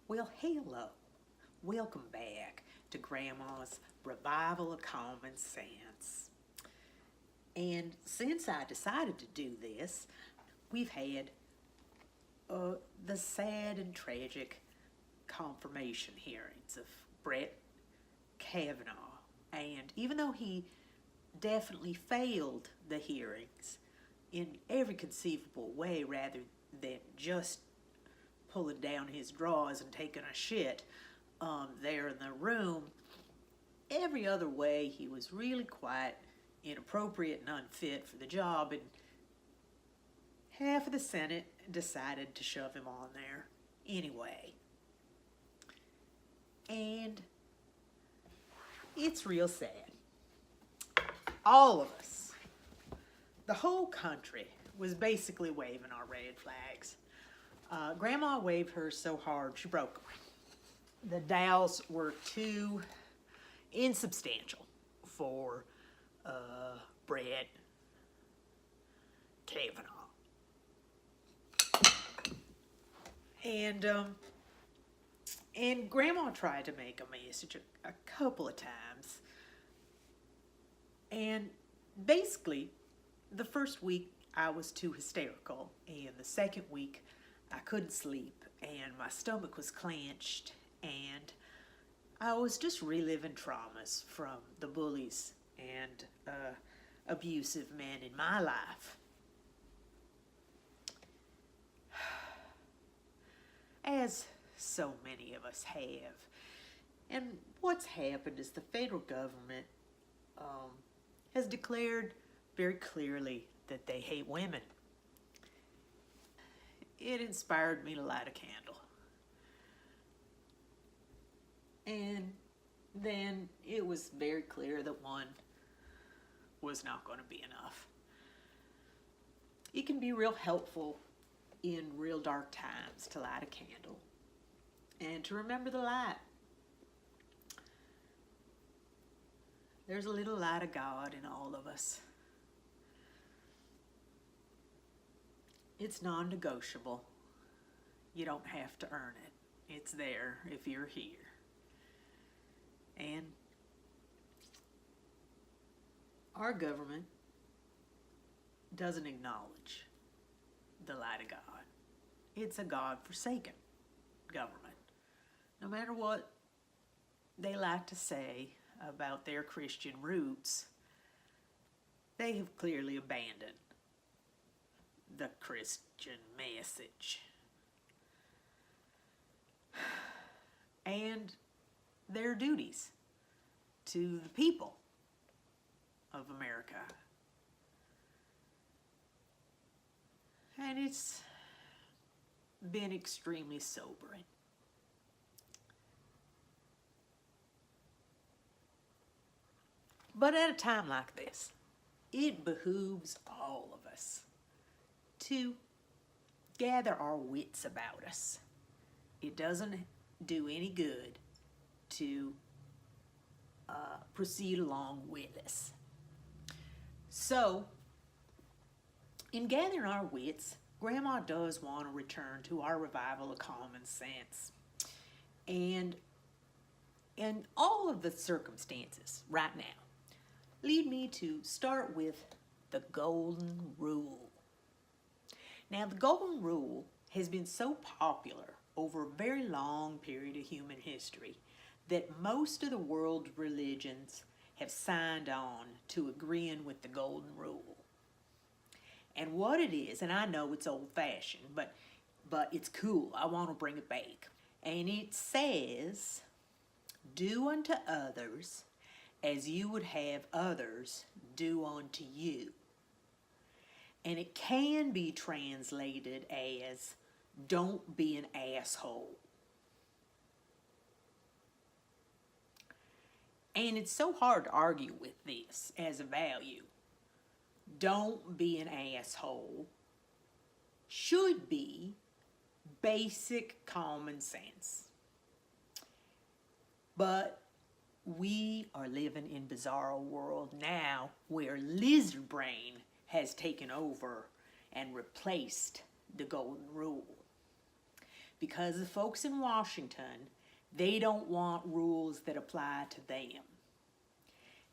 Well, hello. Welcome back to Grandma's Revival of Common Sense. And since I decided to do this, we've had the sad and tragic confirmation hearings of Brett Kavanaugh. And even though he definitely failed the hearings in every conceivable way rather than just pulling down his drawers and taking a shit there in the room, every other way he was really quite inappropriate and unfit for the job, and half of the Senate decided to shove him on there anyway. And it's real sad. All of us, the whole country, was basically waving our red flags. Grandma waved hers so hard she broke them. The dowels were too insubstantial for Brett Kavanaugh. And Grandma tried to make a message a couple of times. And basically, the first week I was too hysterical, and the second week I couldn't sleep, and my stomach was clenched, and I was just reliving traumas from the bullies and abusive men in my life. As so many of us have. And what's happened is the federal government has declared very clearly that they hate women. It inspired me to light a candle. And then it was very clear that one was not going to be enough. It can be real helpful in real dark times to light a candle and to remember the light. There's a little light of God in all of us. It's non-negotiable. You don't have to earn it. It's there if you're here. And our government doesn't acknowledge the light of God. It's a God-forsaken government. No matter what they like to say about their Christian roots, they have clearly abandoned the Christian message. And their duties to the people of America. And it's been extremely sobering. But at a time like this, it behooves all of us to gather our wits about us. It doesn't do any good to proceed along witless. So, in gathering our wits, Grandma does want to return to our revival of common sense. And all of the circumstances right now lead me to start with the golden rule. Now, the golden rule has been so popular over a very long period of human history that most of the world's religions have signed on to agreeing with the golden rule. And what it is, and I know it's old-fashioned, but it's cool. I want to bring it back. And it says, do unto others as you would have others do unto you. And it can be translated as, don't be an asshole. And it's so hard to argue with this as a value. Don't be an asshole should be basic common sense. But we are living in a bizarro world now where lizard brain has taken over and replaced the golden rule. because the folks in Washington, they don't want rules that apply to them.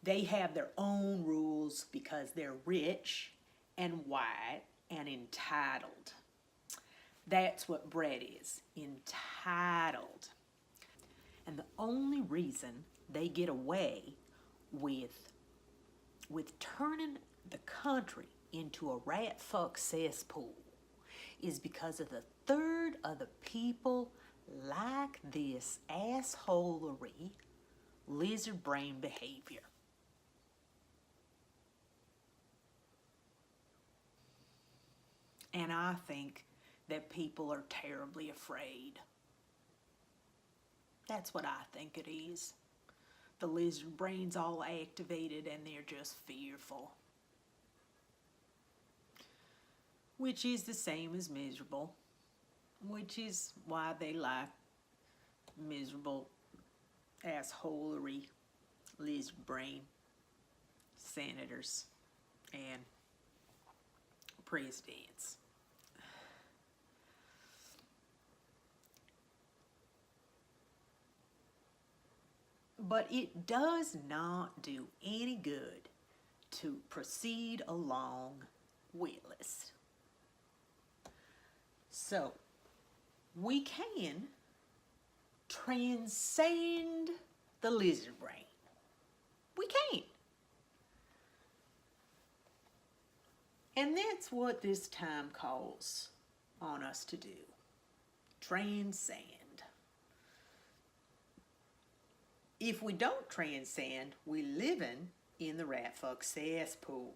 They have their own rules because they're rich and white and entitled. That's what Brett is, entitled. And the only reason they get away with turning the country into a rat fuck cesspool is because of the third of the people like this assholery, lizard brain behavior. And I think that people are terribly afraid. That's what I think it is. The lizard brain's all activated and they're just fearful. Which is the same as miserable. Which is why they like miserable, assholery, lizard brain senators and presidents. But it does not do any good to proceed along witless. So, we can transcend the lizard brain. We can. And that's what this time calls on us to do. Transcend. If we don't transcend, we living in the rat fuck cesspool.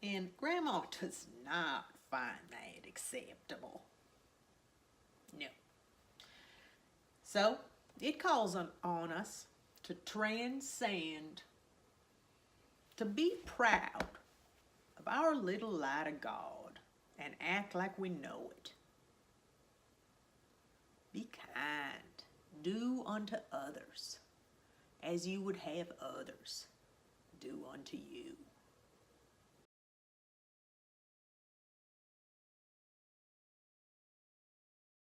And Grandma does not find that acceptable. No. So, it calls on us to transcend, to be proud of our little light of God and act like we know it. Be kind. Do unto others as you would have others do unto you.